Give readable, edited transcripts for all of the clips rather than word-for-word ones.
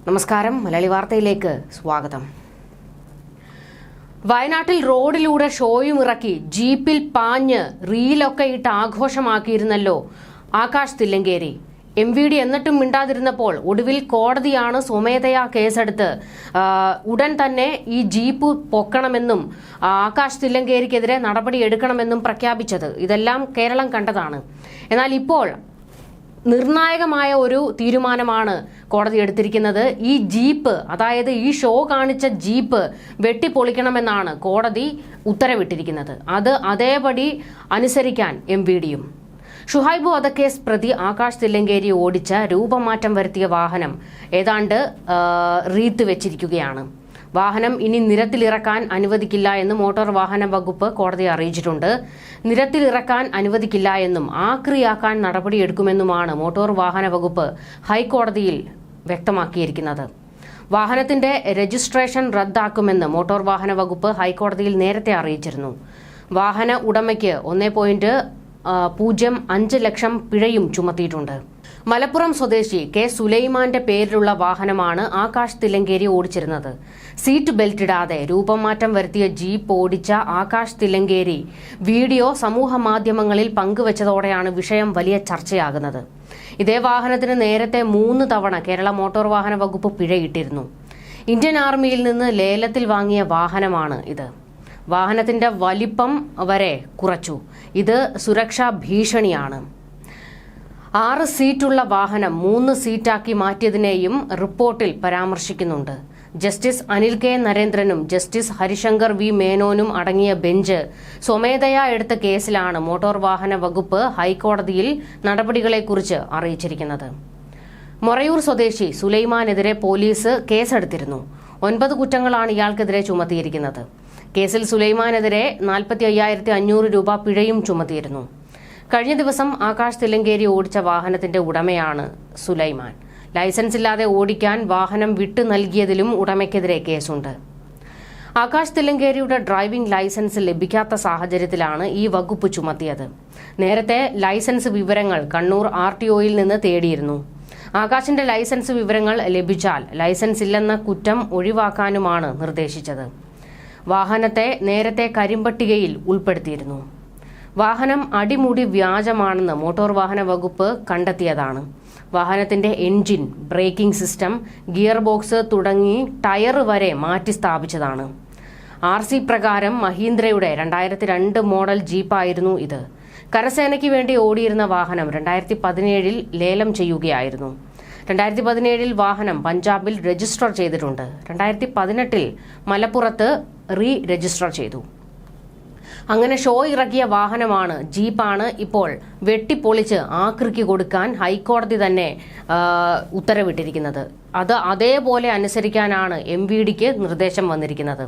നമസ്കാരം, മലയാളി വാർത്തയിലേക്ക് സ്വാഗതം. വയനാട്ടിൽ റോഡിലൂടെ ഷോയും ഇറക്കി ജീപ്പിൽ പാഞ്ഞ് റീലൊക്കെ ഇട്ട് ആഘോഷമാക്കിയിരുന്നല്ലോ ആകാശ് തില്ലങ്കേരി. MVD എന്നിട്ടും മിണ്ടാതിരുന്നപ്പോൾ ഒടുവിൽ കോടതിയാണ് സ്വമേധയാ കേസെടുത്ത് ഉടൻ തന്നെ ഈ ജീപ്പ് പൊക്കണമെന്നും ആകാശ് തില്ലങ്കേരിക്കെതിരെ നടപടി എടുക്കണമെന്നും പ്രഖ്യാപിച്ചത്. ഇതെല്ലാം കേരളം കണ്ടതാണ്. എന്നാൽ ഇപ്പോൾ നിർണായകമായ ഒരു തീരുമാനമാണ് കോടതി എടുത്തിരിക്കുന്നത്. ഈ ജീപ്പ്, അതായത് ഈ ഷോ കാണിച്ച ജീപ്പ് വെട്ടിപ്പൊളിക്കണമെന്നാണ് കോടതി ഉത്തരവിട്ടിരിക്കുന്നത്. അത് അതേപടി അനുസരിക്കാൻ MVDയും. ഷുഹൈബ് വധക്കേസ് പ്രതി ആകാശ് തില്ലങ്കേരി ഓടിച്ച രൂപമാറ്റം വരുത്തിയ വാഹനം ഏതാണ്ട് റീത്ത് വെച്ചിരിക്കുകയാണ്. വാഹനം ഇനി നിരത്തിലിറക്കാൻ അനുവദിക്കില്ല എന്ന് മോട്ടോർ വാഹന വകുപ്പ് കോടതിയെ അറിയിച്ചിട്ടുണ്ട്. നിരത്തിലിറക്കാൻ അനുവദിക്കില്ല എന്നും ആക്രിയാക്കാൻ നടപടിയെടുക്കുമെന്നുമാണ് മോട്ടോർ വാഹന വകുപ്പ് ഹൈക്കോടതിയിൽ വ്യക്തമാക്കിയിരിക്കുന്നത്. വാഹനത്തിന്റെ രജിസ്ട്രേഷൻ റദ്ദാക്കുമെന്ന് മോട്ടോർ വാഹന വകുപ്പ് ഹൈക്കോടതിയിൽ നേരത്തെ അറിയിച്ചിരുന്നു. വാഹന ഉടമയ്ക്ക് 1.05 ലക്ഷം പിഴയും ചുമത്തിയിട്ടുണ്ട്. മലപ്പുറം സ്വദേശി കെ സുലൈമാന്റെ പേരിലുള്ള വാഹനമാണ് ആകാശ് തില്ലങ്കേരി ഓടിച്ചിരുന്നത്. സീറ്റ് ബെൽറ്റ് ഇടാതെ രൂപമാറ്റം വരുത്തിയ ജീപ്പ് ഓടിച്ച ആകാശ് തില്ലങ്കേരി വീഡിയോ സമൂഹ മാധ്യമങ്ങളിൽ പങ്കുവച്ചതോടെയാണ് വിഷയം വലിയ ചർച്ചയാകുന്നത്. ഇതേ വാഹനത്തിന് നേരത്തെ 3 തവണ കേരള മോട്ടോർ വാഹന വകുപ്പ് പിഴയിട്ടിരുന്നു. ഇന്ത്യൻ ആർമിയിൽ നിന്ന് ലേലത്തിൽ വാങ്ങിയ വാഹനമാണ് ഇത്. വാഹനത്തിന്റെ വലിപ്പം വരെ കുറച്ചു. ഇത് സുരക്ഷാ ഭീഷണിയാണ്. 6 സീറ്റുള്ള വാഹനം 3 സീറ്റാക്കി മാറ്റിയതിനെയും റിപ്പോർട്ടിൽ പരാമർശിക്കുന്നുണ്ട്. ജസ്റ്റിസ് അനിൽ കെ നരേന്ദ്രനും ജസ്റ്റിസ് ഹരിശങ്കർ വി മേനോനും അടങ്ങിയ ബെഞ്ച് സ്വമേധയാ എടുത്ത കേസിലാണ് മോട്ടോർ വാഹന വകുപ്പ് ഹൈക്കോടതിയിൽ നടപടികളെക്കുറിച്ച് അറിയിച്ചിരിക്കുന്നത്. മൊറയൂർ സ്വദേശി സുലൈമാനെതിരെ പോലീസ് കേസെടുത്തിരുന്നു. 9 കുറ്റങ്ങളാണ് ഇയാൾക്കെതിരെ ചുമത്തിയിരിക്കുന്നത്. കേസിൽ സുലൈമാനെതിരെ 45,500 രൂപ പിഴയും ചുമത്തിയിരുന്നു. കഴിഞ്ഞ ദിവസം ആകാശ് തില്ലങ്കേരി ഓടിച്ച വാഹനത്തിന്റെ ഉടമയാണ് സുലൈമാൻ. ലൈസൻസ് ഇല്ലാതെ ഓടിക്കാൻ വാഹനം വിട്ടു നൽകിയതിലും ഉടമയ്ക്കെതിരെ കേസുണ്ട്. ആകാശ് തില്ലങ്കേരിയുടെ ഡ്രൈവിംഗ് ലൈസൻസ് ലഭിക്കാത്ത സാഹചര്യത്തിലാണ് ഈ വകുപ്പ് ചുമത്തിയത്. നേരത്തെ ലൈസൻസ് വിവരങ്ങൾ കണ്ണൂർ RTOയിൽ നിന്ന് തേടിയിരുന്നു. ആകാശിന്റെ ലൈസൻസ് വിവരങ്ങൾ ലഭിച്ചാൽ ലൈസൻസ് ഇല്ലെന്ന കുറ്റം ഒഴിവാക്കാനുമാണ് നിർദ്ദേശിച്ചത്. വാഹനത്തെ നേരത്തെ കരിമ്പട്ടികയിൽ ഉൾപ്പെടുത്തിയിരുന്നു. വാഹനം അടിമുടി വ്യാജമാണെന്ന് മോട്ടോർ വാഹന വകുപ്പ് കണ്ടെത്തിയതാണ്. വാഹനത്തിന്റെ engine, braking system, gear box തുടങ്ങി ടയർ വരെ മാറ്റി സ്ഥാപിച്ചതാണ്. RC പ്രകാരം മഹീന്ദ്രയുടെ 2002 മോഡൽ ജീപ്പായിരുന്നു ഇത്. കരസേനയ്ക്ക് വേണ്ടി ഓടിയിരുന്ന വാഹനം 2017 ലേലം ചെയ്യുകയായിരുന്നു. 2017 വാഹനം പഞ്ചാബിൽ രജിസ്റ്റർ ചെയ്തിട്ടുണ്ട്. 2018 മലപ്പുറത്ത് രജിസ്റ്റർ ചെയ്തു. അങ്ങനെ ഷോ ഇറക്കിയ വാഹനമാണ്, ജീപ്പാണ് ഇപ്പോൾ വെട്ടിപ്പൊളിച്ച് ആക്രിക്ക് കൊടുക്കാൻ ഹൈക്കോടതി തന്നെ ഉത്തരവിട്ടിരിക്കുന്നത്. അത് അതേപോലെ അനുസരിക്കാനാണ് MVDക്ക് നിർദ്ദേശം വന്നിരിക്കുന്നത്.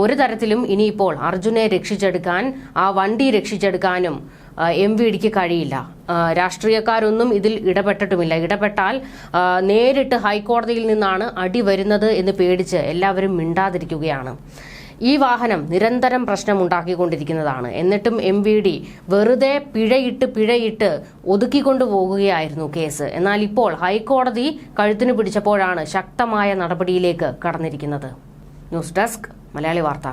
ഒരു തരത്തിലും ഇനിയിപ്പോൾ അർജുനെ രക്ഷിച്ചെടുക്കാൻ, ആ വണ്ടി രക്ഷിച്ചെടുക്കാനും MVDക്ക് കഴിയില്ല. രാഷ്ട്രീയക്കാരൊന്നും ഇതിൽ ഇടപെട്ടിട്ടുമില്ല. ഇടപെട്ടാൽ നേരിട്ട് ഹൈക്കോടതിയിൽ നിന്നാണ് അടി വരുന്നത് എന്ന് പേടിച്ച് എല്ലാവരും മിണ്ടാതിരിക്കുകയാണ്. ഈ വാഹനം നിരന്തരം പ്രശ്നമുണ്ടാക്കിക്കൊണ്ടിരിക്കുന്നതാണ്. എന്നിട്ടും MVD വെറുതെ പിഴയിട്ട് ഒതുക്കിക്കൊണ്ടുപോകുകയായിരുന്നു കേസ്. എന്നാൽ ഇപ്പോൾ ഹൈക്കോടതി കഴുത്തിന് പിടിച്ചപ്പോഴാണ് ശക്തമായ നടപടിയിലേക്ക് കടന്നിരിക്കുന്നത്. ന്യൂസ് ഡെസ്ക്, മലയാളി വാർത്ത.